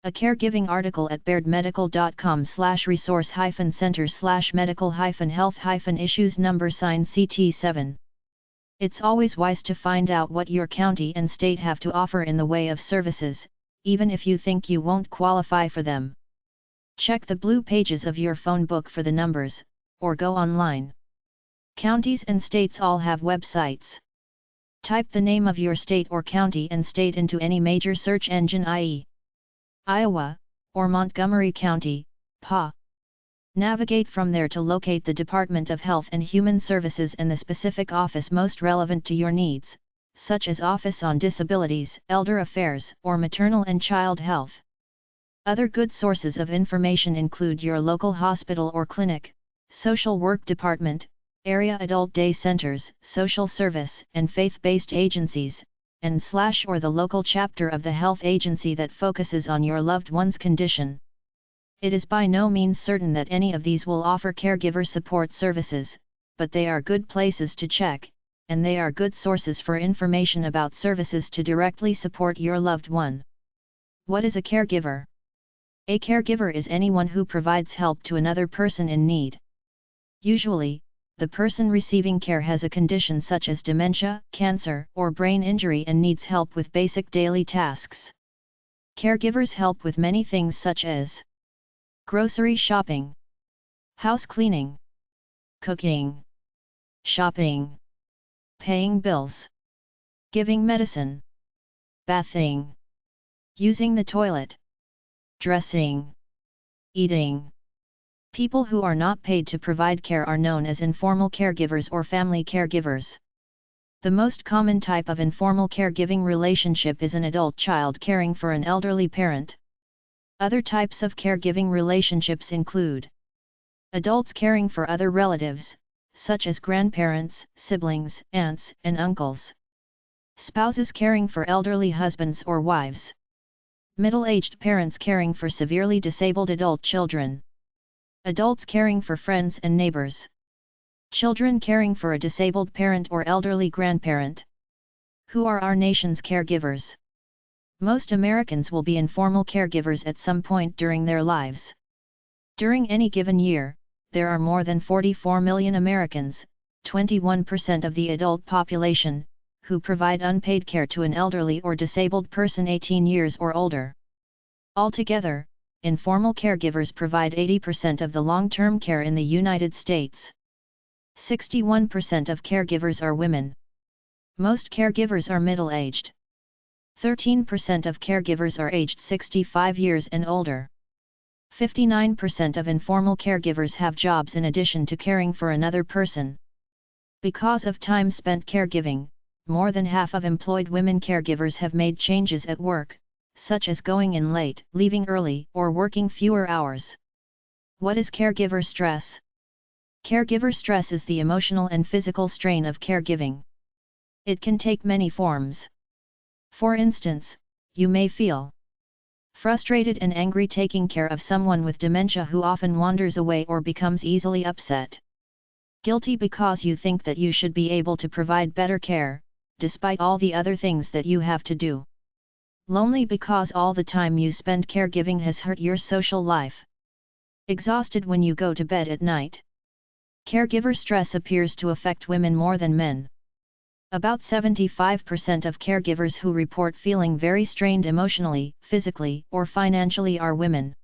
A caregiving article at bairdmedical.com/resource-center/medical-health-issues number sign CT7. It's always wise to find out what your county and state have to offer in the way of services, even if you think you won't qualify for them. Check the blue pages of your phone book for the numbers, or go online. Counties and states all have websites. Type the name of your state or county and state into any major search engine, i.e. Iowa, or Montgomery County, PA. Navigate from there to locate the Department of Health and Human Services and the specific office most relevant to your needs, such as Office on Disabilities, Elder Affairs, or Maternal and Child Health. Other good sources of information include your local hospital or clinic, social work department, area adult day centers, social service and faith-based agencies, and / or the local chapter of the health agency that focuses on your loved one's condition. It is by no means certain that any of these will offer caregiver support services, but they are good places to check, and they are good sources for information about services to directly support your loved one. What is a caregiver? A caregiver is anyone who provides help to another person in need. Usually, the person receiving care has a condition such as dementia, cancer, or brain injury and needs help with basic daily tasks. Caregivers help with many things such as grocery shopping, house cleaning, cooking, shopping, paying bills, giving medicine, bathing, using the toilet, dressing, eating. People who are not paid to provide care are known as informal caregivers or family caregivers. The most common type of informal caregiving relationship is an adult child caring for an elderly parent. Other types of caregiving relationships include adults caring for other relatives, such as grandparents, siblings, aunts, and uncles. Spouses caring for elderly husbands or wives. Middle-aged parents caring for severely disabled adult children. Adults caring for friends and neighbors. Children caring for a disabled parent or elderly grandparent. Who are our nation's caregivers? Most Americans will be informal caregivers at some point during their lives. During any given year, there are more than 44 million Americans, 21% of the adult population, who provide unpaid care to an elderly or disabled person 18 years or older. Altogether, informal caregivers provide 80% of the long-term care in the United States. 61% of caregivers are women. Most caregivers are middle-aged. 13% of caregivers are aged 65 years and older. 59% of informal caregivers have jobs in addition to caring for another person. Because of time spent caregiving, more than half of employed women caregivers have made changes at work, such as going in late, leaving early, or working fewer hours. What is caregiver stress? Caregiver stress is the emotional and physical strain of caregiving. It can take many forms. For instance, you may feel frustrated and angry taking care of someone with dementia who often wanders away or becomes easily upset. Guilty because you think that you should be able to provide better care, despite all the other things that you have to do. Lonely because all the time you spend caregiving has hurt your social life. Exhausted when you go to bed at night. Caregiver stress appears to affect women more than men. About 75% of caregivers who report feeling very strained emotionally, physically, or financially are women.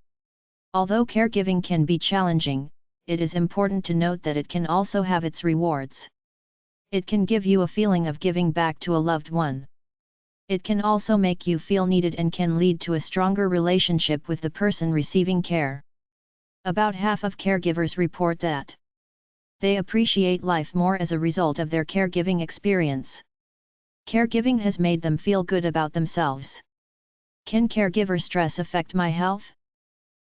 Although caregiving can be challenging, it is important to note that it can also have its rewards. It can give you a feeling of giving back to a loved one. It can also make you feel needed and can lead to a stronger relationship with the person receiving care. About half of caregivers report that they appreciate life more as a result of their caregiving experience. Caregiving has made them feel good about themselves. Can caregiver stress affect my health?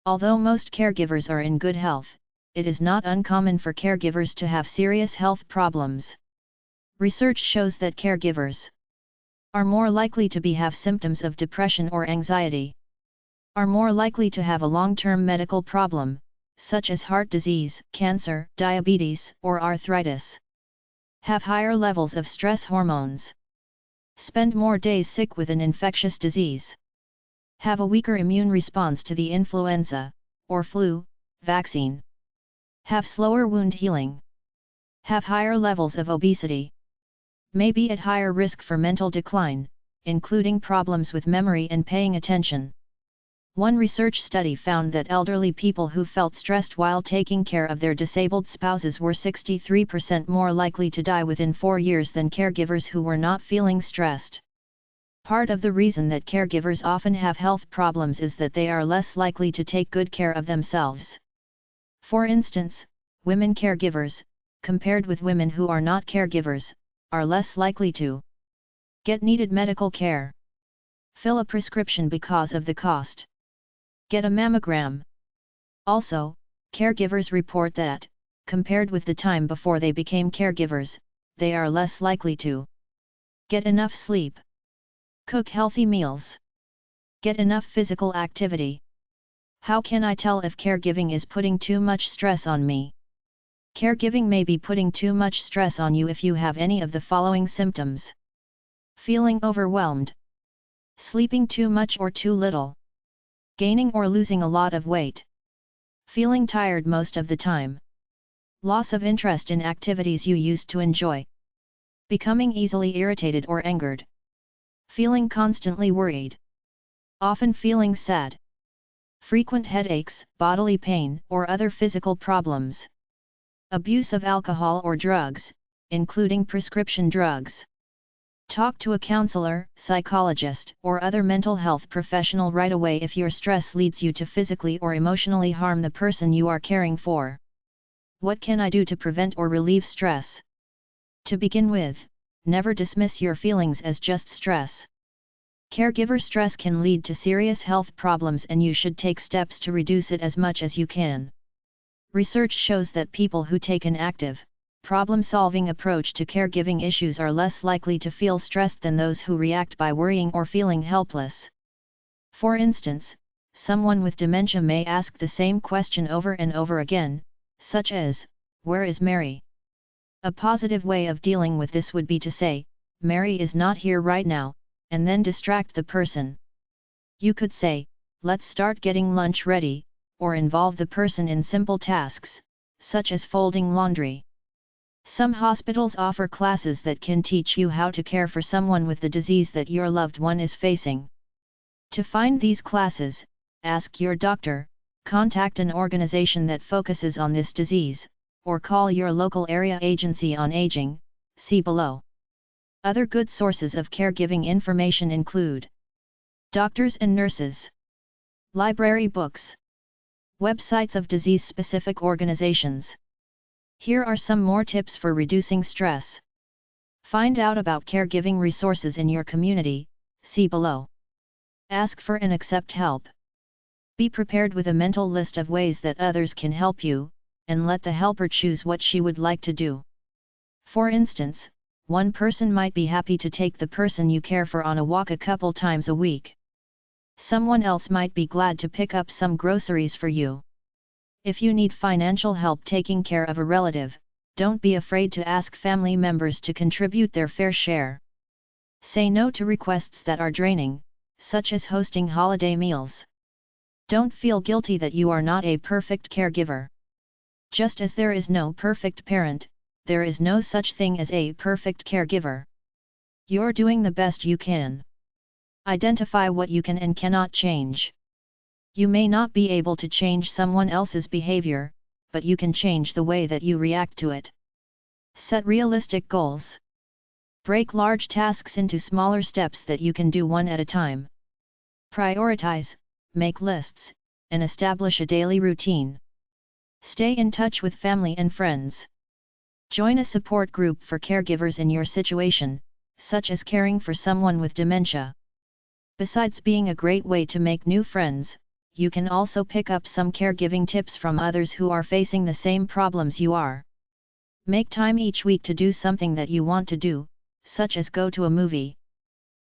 Although most caregivers are in good health, it is not uncommon for caregivers to have serious health problems. Research shows that caregivers are more likely to have symptoms of depression or anxiety, are more likely to have a long-term medical problem, such as heart disease, cancer, diabetes, or arthritis, have higher levels of stress hormones, spend more days sick with an infectious disease, Have a weaker immune response to the influenza, or flu, vaccine. Have slower wound healing. Have higher levels of obesity. May be at higher risk for mental decline, including problems with memory and paying attention. One research study found that elderly people who felt stressed while taking care of their disabled spouses were 63% more likely to die within 4 years than caregivers who were not feeling stressed. Part of the reason that caregivers often have health problems is that they are less likely to take good care of themselves. For instance, women caregivers, compared with women who are not caregivers, are less likely to get needed medical care, fill a prescription because of the cost, get a mammogram. Also, caregivers report that, compared with the time before they became caregivers, they are less likely to get enough sleep, cook healthy meals, get enough physical activity. How can I tell if caregiving is putting too much stress on me? Caregiving may be putting too much stress on you if you have any of the following symptoms: feeling overwhelmed, sleeping too much or too little, gaining or losing a lot of weight, feeling tired most of the time, loss of interest in activities you used to enjoy, becoming easily irritated or angered, feeling constantly worried, often feeling sad, frequent headaches, bodily pain, or other physical problems, abuse of alcohol or drugs, including prescription drugs. Talk to a counselor, psychologist, or other mental health professional right away if your stress leads you to physically or emotionally harm the person you are caring for. What can I do to prevent or relieve stress? To begin with, never dismiss your feelings as just stress. Caregiver stress can lead to serious health problems and you should take steps to reduce it as much as you can. Research shows that people who take an active, problem-solving approach to caregiving issues are less likely to feel stressed than those who react by worrying or feeling helpless. For instance, someone with dementia may ask the same question over and over again, such as, "Where is Mary?" A positive way of dealing with this would be to say, "Mary is not here right now," and then distract the person. You could say, "Let's start getting lunch ready," or involve the person in simple tasks, such as folding laundry. Some hospitals offer classes that can teach you how to care for someone with the disease that your loved one is facing. To find these classes, ask your doctor, contact an organization that focuses on this disease, or call your local area agency on aging, see below. Other good sources of caregiving information include doctors and nurses, library books, websites of disease-specific organizations. Here are some more tips for reducing stress. Find out about caregiving resources in your community, see below. Ask for and accept help. Be prepared with a mental list of ways that others can help you, and let the helper choose what she would like to do. For instance, one person might be happy to take the person you care for on a walk a couple times a week. Someone else might be glad to pick up some groceries for you. If you need financial help taking care of a relative, don't be afraid to ask family members to contribute their fair share. Say no to requests that are draining, such as hosting holiday meals. Don't feel guilty that you are not a perfect caregiver. Just as there is no perfect parent, there is no such thing as a perfect caregiver. You're doing the best you can. Identify what you can and cannot change. You may not be able to change someone else's behavior, but you can change the way that you react to it. Set realistic goals. Break large tasks into smaller steps that you can do one at a time. Prioritize, make lists, and establish a daily routine. Stay in touch with family and friends. Join a support group for caregivers in your situation, such as caring for someone with dementia. Besides being a great way to make new friends, you can also pick up some caregiving tips from others who are facing the same problems you are. Make time each week to do something that you want to do, such as go to a movie.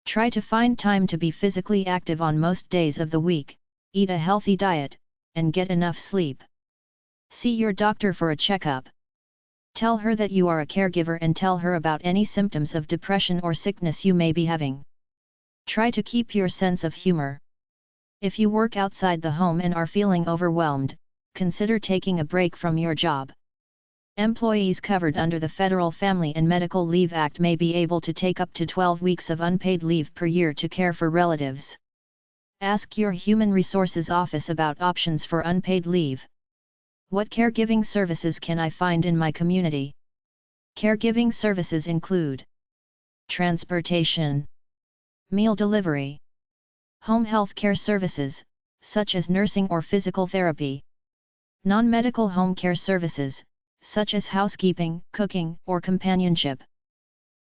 Try to find time to be physically active on most days of the week, eat a healthy diet, and get enough sleep. See your doctor for a checkup. Tell her that you are a caregiver and tell her about any symptoms of depression or sickness you may be having. Try to keep your sense of humor. If you work outside the home and are feeling overwhelmed, consider taking a break from your job. Employees covered under the Federal Family and Medical Leave Act may be able to take up to 12 weeks of unpaid leave per year to care for relatives. Ask your Human Resources Office about options for unpaid leave. What caregiving services can I find in my community? Caregiving services include transportation, meal delivery, home health care services, such as nursing or physical therapy, non-medical home care services, such as housekeeping, cooking, or companionship.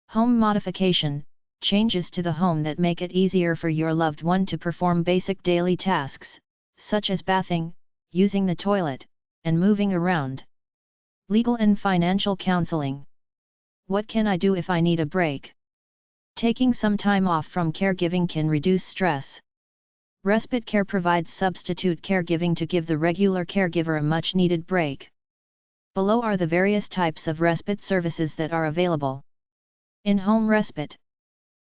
Home modification, changes to the home that make it easier for your loved one to perform basic daily tasks, such as bathing, using the toilet, and moving around. Legal and financial counseling. What can I do if I need a break? Taking some time off from caregiving can reduce stress. Respite care provides substitute caregiving to give the regular caregiver a much-needed break. Below are the various types of respite services that are available. In-home respite.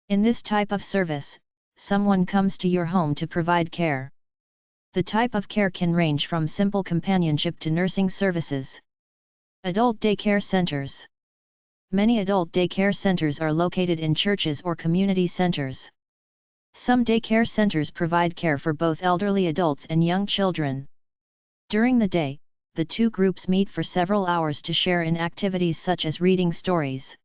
In this type of service, someone comes to your home to provide care. The type of care can range from simple companionship to nursing services. Adult daycare centers. Many adult daycare centers are located in churches or community centers. Some daycare centers provide care for both elderly adults and young children. During the day, the two groups meet for several hours to share in activities such as reading stories.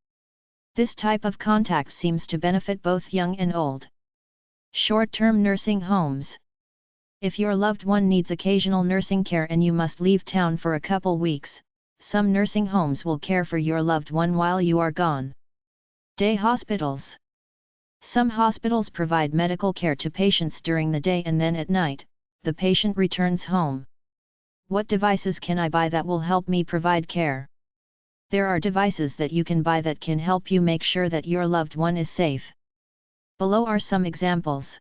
This type of contact seems to benefit both young and old. Short-term nursing homes. If your loved one needs occasional nursing care and you must leave town for a couple weeks, some nursing homes will care for your loved one while you are gone. Day hospitals. Some hospitals provide medical care to patients during the day and then at night, the patient returns home. What devices can I buy that will help me provide care? There are devices that you can buy that can help you make sure that your loved one is safe. Below are some examples.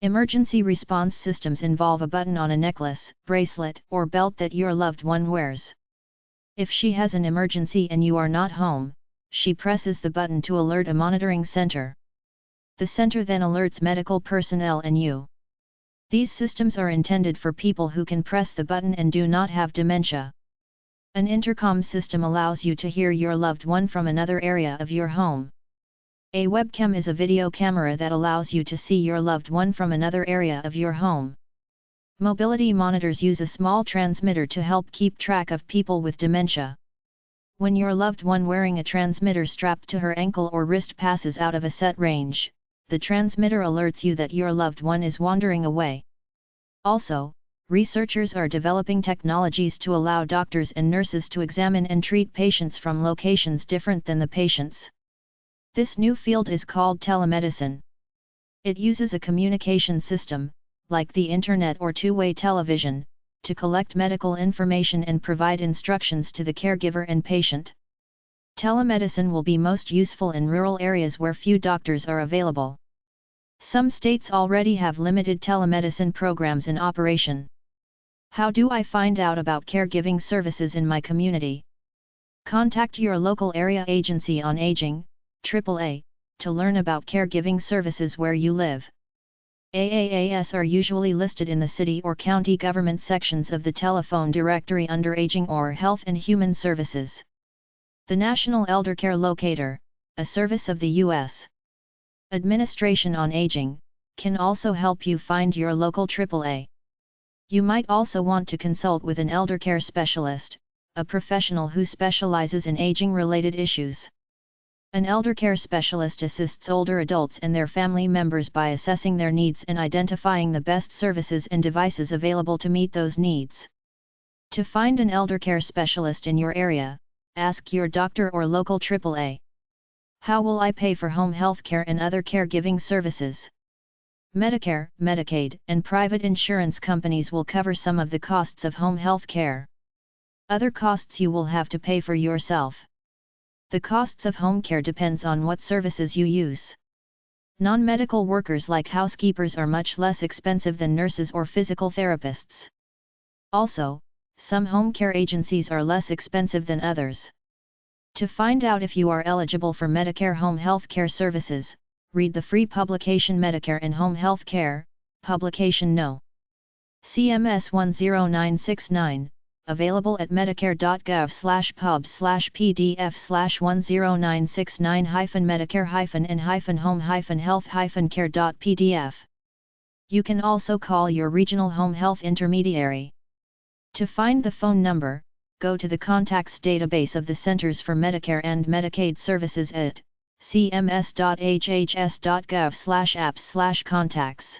Emergency response systems involve a button on a necklace, bracelet, or belt that your loved one wears. If she has an emergency and you are not home, she presses the button to alert a monitoring center. The center then alerts medical personnel and you. These systems are intended for people who can press the button and do not have dementia. An intercom system allows you to hear your loved one from another area of your home. A webcam is a video camera that allows you to see your loved one from another area of your home. Mobility monitors use a small transmitter to help keep track of people with dementia. When your loved one wearing a transmitter strapped to her ankle or wrist passes out of a set range, the transmitter alerts you that your loved one is wandering away. Also, researchers are developing technologies to allow doctors and nurses to examine and treat patients from locations different than the patient's. This new field is called telemedicine. It uses a communication system, like the internet or two-way television, to collect medical information and provide instructions to the caregiver and patient. Telemedicine will be most useful in rural areas where few doctors are available. Some states already have limited telemedicine programs in operation. How do I find out about caregiving services in my community? Contact your local area agency on aging, AAA, to learn about caregiving services where you live. AAAS are usually listed in the city or county government sections of the telephone directory under Aging or Health and Human Services. The National Eldercare Locator, a service of the U.S. Administration on Aging, can also help you find your local AAA. You might also want to consult with an eldercare specialist, a professional who specializes in aging-related issues. An eldercare specialist assists older adults and their family members by assessing their needs and identifying the best services and devices available to meet those needs. To find an eldercare specialist in your area, ask your doctor or local AAA. How will I pay for home health care and other caregiving services? Medicare, Medicaid, and private insurance companies will cover some of the costs of home health care. Other costs you will have to pay for yourself. The costs of home care depends on what services you use. Non-medical workers like housekeepers are much less expensive than nurses or physical therapists. Also, some home care agencies are less expensive than others. To find out if you are eligible for Medicare home health care services, read the free publication Medicare and Home Health Care, Publication No. CMS 10969, available at medicare.gov/pub/pdf/1096-9-medicare-in-home-health-care.pdf. You can also call your regional home health intermediary. To find the phone number, go to the contacts database of the Centers for Medicare and Medicaid Services at cms.hhs.gov/apps/contacts.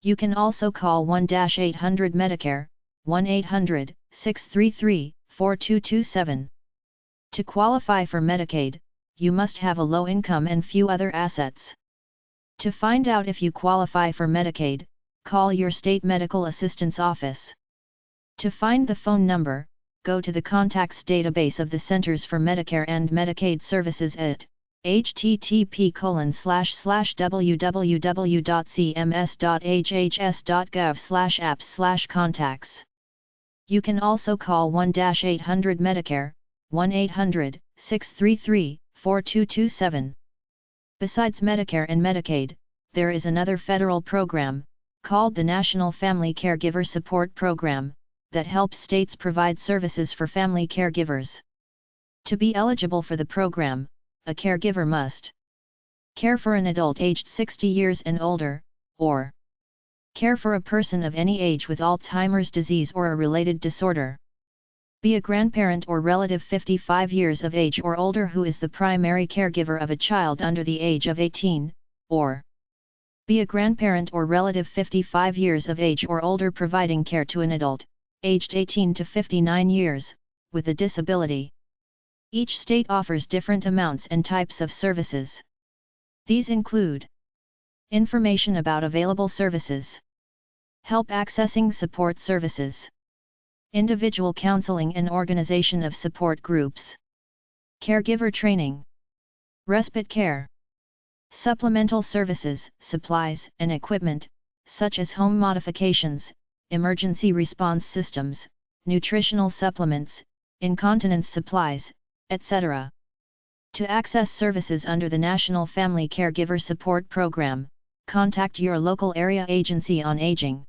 You can also call 1-800-MEDICARE, 1-800-633-4227. To qualify for Medicaid, you must have a low income and few other assets. To find out if you qualify for Medicaid, call your state medical assistance office. To find the phone number, go to the contacts database of the Centers for Medicare and Medicaid Services at http://www.cms.hhs.gov/apps/contacts. You can also call 1-800-MEDICARE, 1-800-633-4227. Besides Medicare and Medicaid, there is another federal program, called the National Family Caregiver Support Program, that helps states provide services for family caregivers. To be eligible for the program, a caregiver must care for an adult aged 60 years and older, or care for a person of any age with Alzheimer's disease or a related disorder. Be a grandparent or relative 55 years of age or older who is the primary caregiver of a child under the age of 18, or be a grandparent or relative 55 years of age or older providing care to an adult, aged 18 to 59 years, with a disability. Each state offers different amounts and types of services. These include information about available services, help accessing support services, individual counseling and organization of support groups, caregiver training, respite care, supplemental services, supplies and equipment, such as home modifications, emergency response systems, nutritional supplements, incontinence supplies, etc. To access services under the National Family Caregiver Support Program, contact your local area agency on aging.